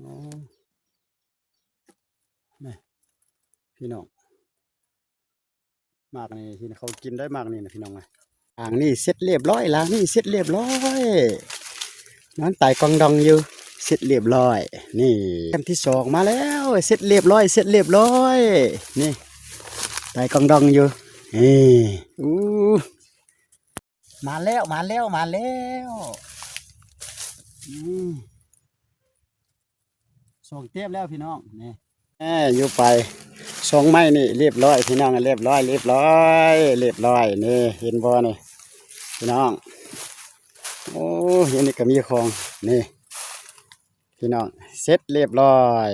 อ๋อนี่พี่น้องมากนี่ที่เขากินได้มากนี่นะพี่น้องไงอ่างนี่เสร็จเรียบร้อยล้างนี่เสร็จเรียบร้อยน้ำไต่กองดองอยู่เสร็จเรียบร้อยนี่แคมที่สองมาแล้วเสร็จเรียบร้อยเสร็จเรียบร้อยนี่ไต่กองดองอยู่นี่อู้มาแล้วมาแล้วมาแล้วอืมส่งเทียบแล้วพี่น้องนี่อยู่ไปสองไม้นี่เรียบร้อยพี่น้องเรียบร้อยเรียบร้อยเรียบร้อยนี่เห็นบ่นี่พี่น้องโอ้ยนี่ก็มีของนี่พี่น้องเสร็จเรียบร้อย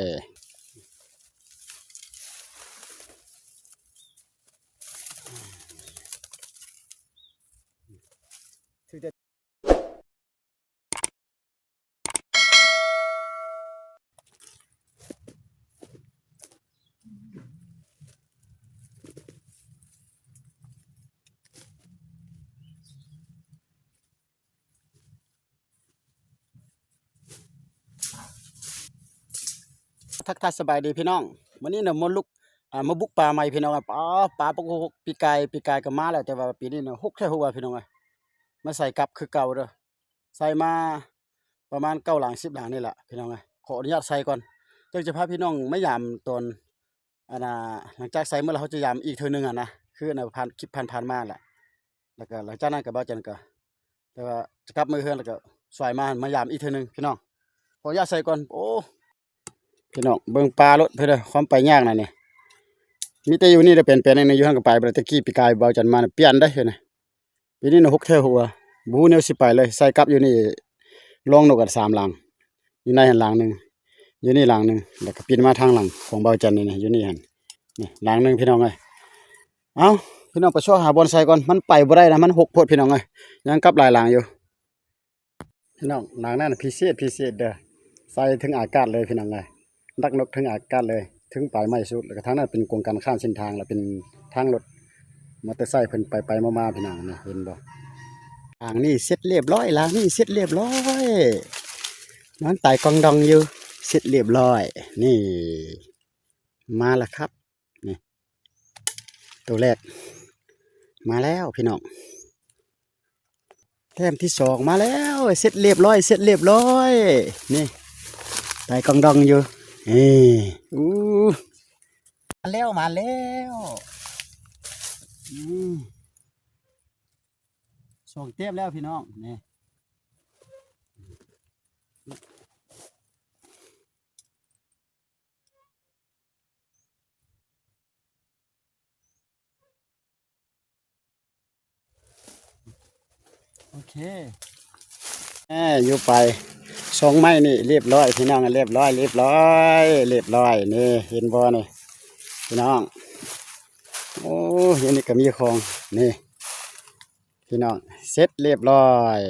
ทักทายสบายดีพี่น้องวันนี้เนี่ยมาลุกมาบุกป่าใหม่พี่น้องป่าปกปีกายก็มาแล้วแต่ว่าปีนี้เนี่ยฮุกแค่หัวพี่น้องมาใส่กลับคือเก่าเด้อใส่มาประมาณ9 หลัง10 หลังนี่แหละพี่น้องขออนุญาตใส่ก่อนจึงจะพาพี่น้องไม่ยามตอนหลังจากใส่เมื่อเราจะยามอีกเทื่อนึงนะคือผ่านคลิปผ่านมาแหละแล้วก็หลังจากนั้นก็บ่จันก็แต่ว่าจะกลับมือเฮือนแล้วก็สวยมายามอีกเทื่อนึงพี่น้องขออนุญาตใส่ก่อนโอ้พี่น้องเบิ่งปลารถเพื่อความไปยากน่ะนี่มีแต่อยู่นี่จะเปลี่ยนแปลงในอยู่ทางก็ไปบ่ได้ตะกี้ปีกายบ่จันมาเปลี่ยนได้เห็นปีนี้6 เท่าหัวบูแนวสิไปเลยใส่กลับอยู่นี่ลองนกกัน3 หลังอยู่ในหันหลังนึงอยู่นี่หลังนึงแล้วก็ปีนมาทางหลังของเบาจันนี่อยู่นี่หั่นนี่หลังนึงพี่น้องเอ้ยเอ้าพี่น้องไปช่วยหาบอนไซก่อนมันไปบ่ได้นะมันหกโพดพี่น้องเอ้ยยังกลับหลายหลังอยู่พี่น้องหลังนั้นพิเศษเด้อใส่ถึงอากาศเลยพี่น้องเอ้ยดักนกถึงอากาศเลยถึงปลายไม้สุดแล้วก็ทางนั้นเป็นกงการข้ามเส้นทางแล้วเป็นทางรถมอเตอร์ไซค์เพิ่นไปมาพี่น้องนี่เห็นบ่อ่างนี่เสร็จเรียบร้อยล้างนี่เสร็จเรียบร้อยน้ำไต่กองดองอยู่เสร็จเรียบร้อยนี่มาแล้วครับนี่ตัวแรกมาแล้วพี่น้องแต้มที่สองมาแล้วเสร็จเรียบร้อยเสร็จเรียบร้อยนี่ไต่กองดองอยู่นี่อู้มาแล้วอืมส่งเทียบแล้วพี่น้องนี่โอเคอยู่ไปสองไม้นี่เรียบร้อยพี่น้องเรียบร้อยนี่เห็นบ่นี่พี่น้องโอ้ยนี่ก็มีของนี่พี่น้องเสร็จเรียบร้อย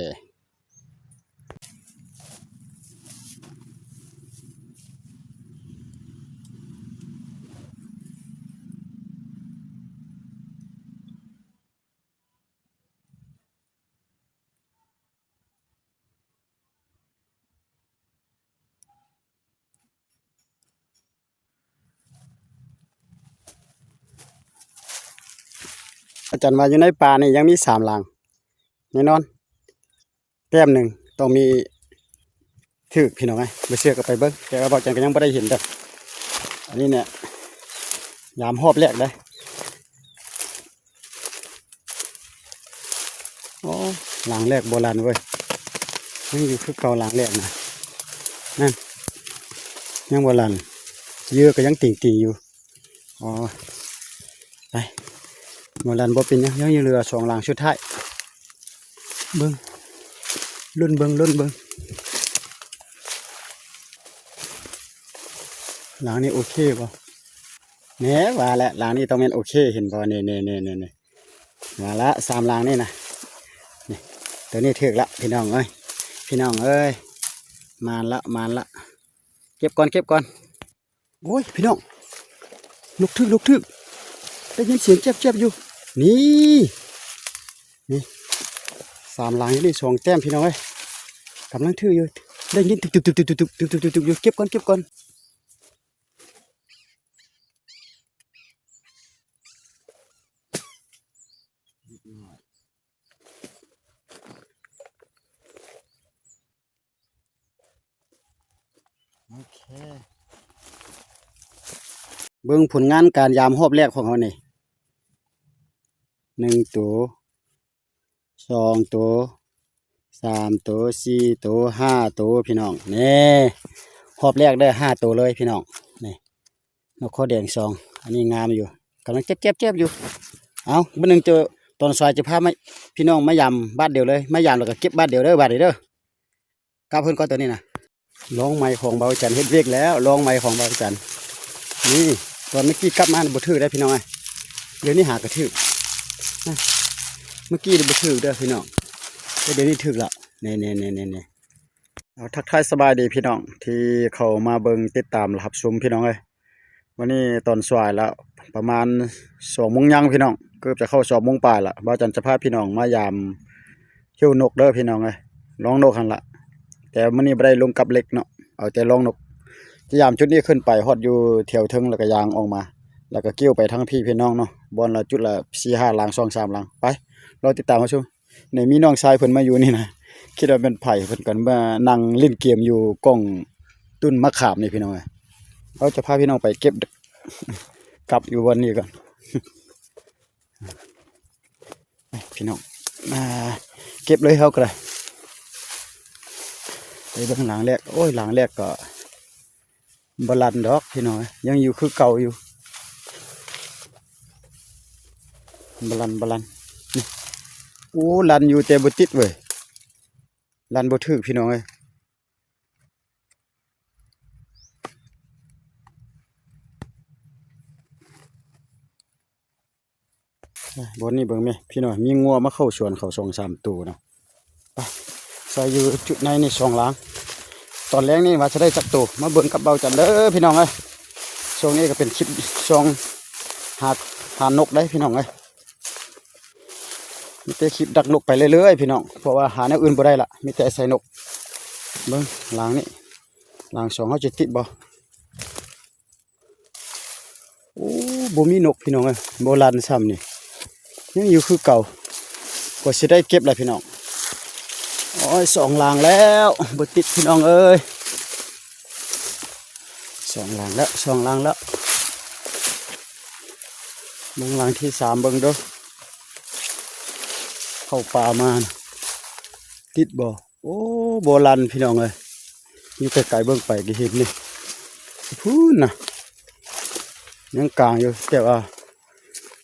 อาจารย์ว่าอยู่ในป่านี่ยังมี3 หลังแน่นอนแต้มหนึ่งต้องมีถึกพี่น้องไม่เชื่อก็ไปเบิ้งแต่ว่าอาจารย์ก็ยังไม่ได้เห็นเด้ออันนี้เนี่ยยามหอบแรกเลยโอ้หลังแรกโบราณเว้ยยังอยู่คือเก่าหลังแรกนะนั่นยังโบราณเยอะก็ยังติ่งอยู่อ๋อไปโบราณบ่เป็นยังอยู่เรือ2 หลังสุดท้ายเบิ้งรุ่นเบิ้งหลังนี้โอเคป่ะแหน่ว่าแหละหลังนี้ต้องเป็นโอเคเห็นป่ะนี่มาละ3 หลังนี่นะนี่ตัวนี้ถึกละพี่น้องเอ้ยมาละเก็บก่อนโอ้ยพี่น้องลุกทึกได้ยินเสียงเจ็บอยู่นี่3 หลังนี่2 แต้มพี่น้องเอ้ยกำลังถืออยู่ ได้ยินตึกตึกตึกตึกตึกตึกตึกตึกตึกอยู่เก็บก่อนเก็บก่อนโอเคเบิ่งผลงานการยามรอบแรกของเขานี่1ตัว2ตัว3ตัว4ตัว5ตัวพี่น้องนี่รอบแรกได้5ตัวเลยพี่น้องนี่นกข้อแดง2อันนี้งามอยู่กำลังเจ็บอยู่เอามื้อนึงเจอตอนซอยจะพามาพี่น้องมายามบ้านเดียวเลยมายามแล้วก็เก็บบ้านเดียวเด้อบาดนี้เด้อกลับเพิ่นก่อนตัวนี้นะลองไม้ของเบาจันเฮ็ดเวียกแล้วลองไม้ของเบาจันนี่ตอนเมื่อกี้กลับมาบ่ถือได้พี่น้องเดี๋ยวนี้หากระถือเมื่อกี้บ่ถือเด้อพี่น้องเดี๋ยวนี้ถือแล้วนี่เอาทักทายสบายดีพี่น้องที่เข้ามาเบิ่งติดตามรับชมพี่น้องเอ้ยวันนี้ตอนสายแล้วประมาณ2 โมงยังพี่น้องเกือบจะเข้า2 โมงปลายละเบาจันจะพาพี่น้องมายามเที่ยวนกเด้อพี่น้องเอ้ยลองนกหั่นละแต่มื้อนี้บ่ได้ลงกับเล็กเนาะเอาแต่ลองนกพยายามจุดนี้ขึ้นไปฮอดอยู่แถวเทิงแล้วก็ยางออกมาแล้วก็เกี่ยวไปทั้งพี่น้องเนาะบอนละจุดละ4-5 หลัง2-3 หลังไปรอติดตามมาชมในมีน้องชายเพิ่นมาอยู่นี่นะคิดว่าเป็นไผเพิ่นกันมานั่งเล่นเกมอยู่กล้องต้นมะขามนี่พี่น้องเราจะพาพี่น้องไปเก็บกลับอยู่วันนี้ก่อนพี่น้องมาเก็บเลยเฮาก็ได้ไปเบิ่งหลังแรกโอ้ยหลังแรกก็บ่ลั่นดอกพี่น้องยังอยู่คือเก่าอยู่บ่ลั่นนี่โอ้ลั่นอยู่แต่บ่ติดเว้ยลั่นบ่ถึกพี่น้องเอ้ยบนนี้เบิ่งแม่พี่น้องมีงัวมาเข้าสวนเขา2-3 ตัวเนาะไปใส่อยู่จุดในนี่2 หลังตอนแรกนี่ว่าจะได้จักตัวมาเบิ่งกับเบาจันเด้อพี่น้องเอ้ยช่วงนี้ก็เป็นคลิปช่วงหานกได้พี่น้องเอ้ยมีแต่คลิปดักนกไปเรื่อยๆพี่น้องเพราะว่าหาแนวอื่นบ่ได้ละมีแต่ใส่นกเบิ่งหลังนี้หลัง2เฮาจะติดบ่โอ้บ่มีนกพี่น้องเอ้ยโบราณซ้ำนี่ยังอยู่คือเก่าก็สิได้เก็บแล้วพี่น้องโอ้ย2 หลังแล้วบ่ติดพี่น้องเอ้ย2 หลังแล้ว2 หลังแล้วเบิ่งหลังที่3เบิ่งเด้อเข้าป่ามาติดบ่โอ้โบราณพี่น้องเอ้ยอยู่ไกลๆเบิ่งไปก็เห็นนี่พูนน่ะยังกลางอยู่แต่ว่า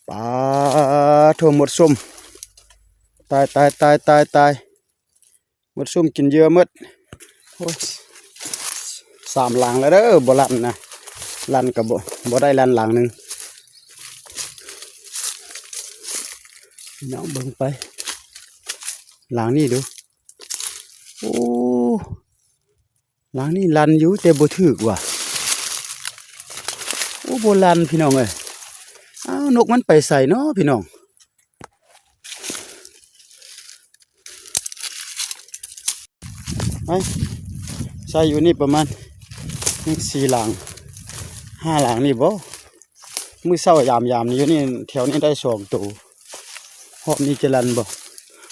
ปลาทั่วหมดส้มตายหมดส้มกินเยอะหมดโอ้ย3 หลังแล้วเด้อบ่ลั่นนะลั่นก็บ่ได้ลั่นหลังนึงน้องเบิ่งไปหลังนี้ดูโอ้หลังนี้ลั่นอยู่แต่บ่ถึกว่ะโอ้บ่ลั่นพี่น้องเอ้ยอ้าวนกมันไปใส่เนาะพี่น้องไปใส่อยู่นี่ประมาณ4 หลัง5 หลังนี่บ่มื้อเช้ายามนี่อยู่นี่แถวนี้ได้2 ตัวรอบนี้จะลั่นบ่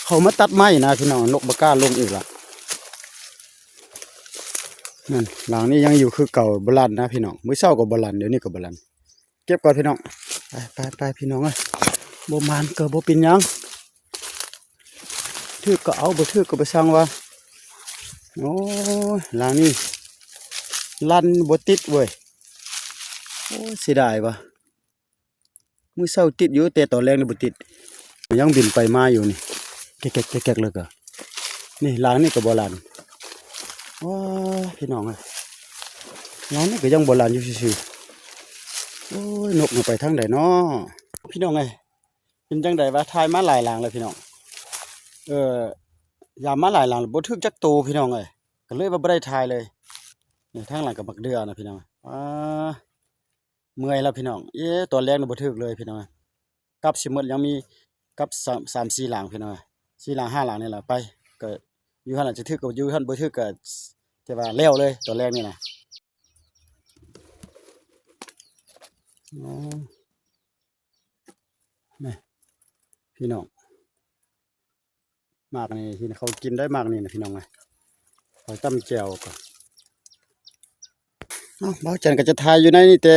เขามาตัดไม้นะพี่น้องนกบ่กล้าลงอีกละนั่นหลังนี้ยังอยู่คือเก่าบ่ลั่นนะพี่น้องมื้อเช้าก็บ่ลั่นเดี๋ยวนี้ก็บ่ลั่นเก็บก่อนพี่น้องไปพี่น้องเอ้ยบ่มานก็บ่เป็นหยังถือก็เอาบ่ถือก็บ่สั่งว่าโอ้ยหลังนี้ลั่นบ่ติดเว้ยโอ้เสียดายว่ะมื้อเช้าติดอยู่แต่ตอนแรกนี่บ่ติดยังบินไปมาอยู่นี่แก๊กๆเลยก็นี่หลังนี้ก็บ่ลั่นว้าพี่น้องเอ้ยหลังนี้ก็ยังบ่ลั่นอยู่ซื่อๆโอ้ยนกมันไปทางใดน้อพี่น้องเอ้ยเป็นจังได๋วะทายมาหลายหลังแล้วพี่น้องยามมาหลายหลังบ่ถึกจักตัวพี่น้องเอ้ยก็เลยว่าบ่ได้ทายเลยนี่ทางหลังก็บักเดือนะพี่น้องเมื่อยแล้วพี่น้องตอนแรกนี่บ่ถึกเลยพี่น้องกับสิหมดยังมีกับ3-4 หลังพี่น้อง4 หลัง5 หลังนี่แหละไปก็อยู่หั่นน่ะจะถึกก็อยู่หั่นบ่ถึกก็ แต่ว่าแล้วเลยตอนแรกนี่นะอ๋อนี่พี่น้องมากนี่ที่เขากินได้มากนี่นะพี่น้องไงเขาตั้มแจ่วก็เบาจันก็จะทายอยู่ในนี่แต่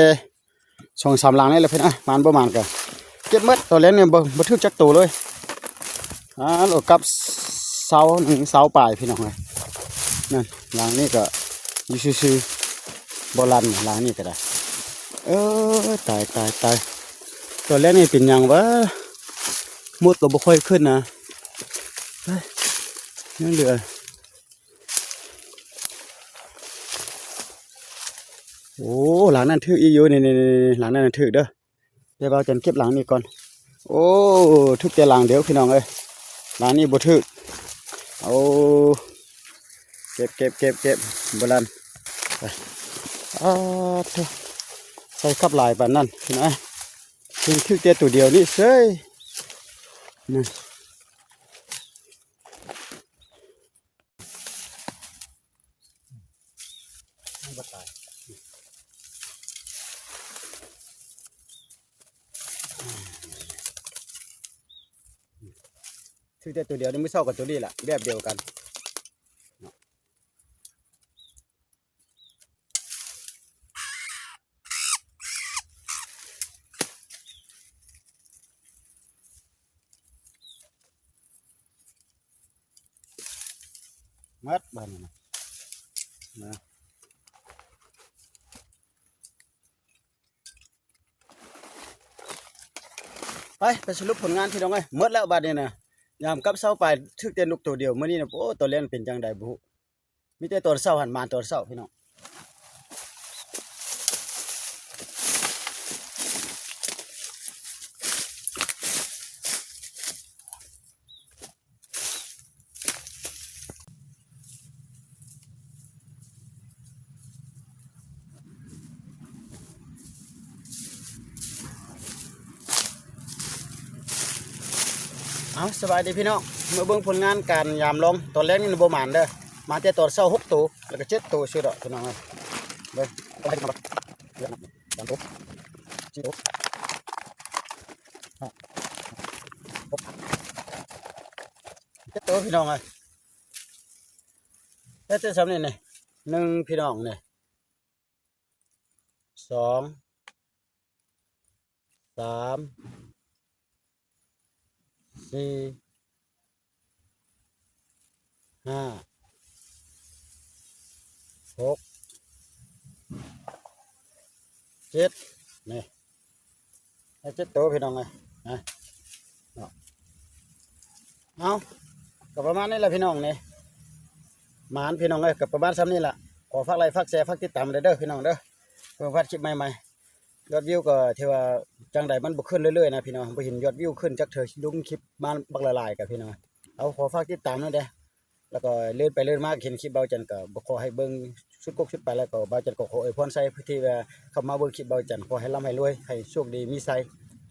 2-3หลังนี่แหละพี่นะมันประมาณก็เก็บหมดตอนแรกเนี่ยบ่ทึกจักตัวเลยโหลดกับเสา1 เสาปลายพี่น้องไงนั่นหลังนี้ก็อยู่ซื่อๆบ่ลันหลังนี้ก็ได้ตายตอนแรกนี่เป็นหยังวะมุดก็บ่ค่อยขึ้นนะยังเหลือโอ้หลังนั้นถืออีอยู่นี่หลังนั้นถือเด้อเดี๋ยวเราจะเก็บหลังนี้ก่อนโอ้ทุกแต่หลังเดี๋ยวพี่น้องเอ้ยหลังนี้บ่ถือเอาเก็บโบราณไปใส่กับลายปานนั้นพี่น้องเพียงถือแต่ตัวเดียวนี่เซ้ยนี่บ่ตายถือแต่ตัวเดียวนี่ไม่เศร้ากับตัวนี้แหละแบบเดียวกันมัดบ้านนี่นะไปสรุปผลงานพี่น้องเอ้ยหมดแล้วบัดนี้นะยามกับเช้าไปถึกแต่นกตัวเดียวมื้อนี้นะโอ้ตัวเล่นเป็นจังได๋บ่ฮู้มีแต่ตัวเช้าหันมาตัวเช้าพี่น้องสบายดีพี่น้องมาเบิ่งผลงานการยามลมตอนแรกนี่บ่หมานเด้อมาแต่ตอนเช้า6ตัวแล้วก็7ตัวซื่อดอกพี่น้องเอ้ยเบิ่งต้องให้มาเดี๋ยวนะ3ตัว4ตัว7ตัวพี่น้องเอ้ยแล้วจะซ้ำนี่นี่1พี่น้องนี่2 3 4 5 6 7นี่ให้7ตัวพี่น้องเอ้ยนะเอาก็ประมาณนี้แหละพี่น้องนี่หมานพี่น้องเอ้ยก็ประมาณซ้ำนี่แหละขอฝากไลค์ฝากแชร์ฝากติดตามเด้อพี่น้องเด้อเพื่อพัดคลิปใหม่ๆยอดวิวก็ที่ว่าจังใดมันบ่ขึ้นเรื่อยๆนะพี่น้องบ่เห็นยอดวิวขึ้นจักเทื่อลงคลิปมาบักละลายกับพี่น้องเอาขอฝากติดตามนั่นเด้อแล้วก็เลื่อนไปเลื่อนมาเห็นคลิปเบาจันก็บ่ขอให้เบิ่งสุดกกสุดไปแล้วก็เบาจันก็ขออวยพรใส่ผู้ที่ว่าเข้ามาเบิ่งคลิปเบาจันขอให้ร่ำให้รวยให้โชคดีมีไส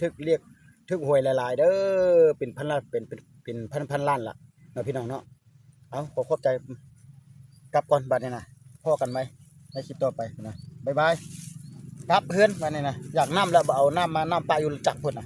ทึกเรียกทึกหวยหลายๆเด้อเป็นพันล้านเป็นพันล้านล่ะเนาะพี่น้องเนาะเอาขอขอบใจกลับก่อนบัดนี้นะพอกันไหมในคลิปต่อไปนะบ๊ายบายครับเพื่อนบัดนี้นะอยากน้ำแล้วบ่เอาน้ำมาน้ำปลาอยู่จักพุ่นน่ะ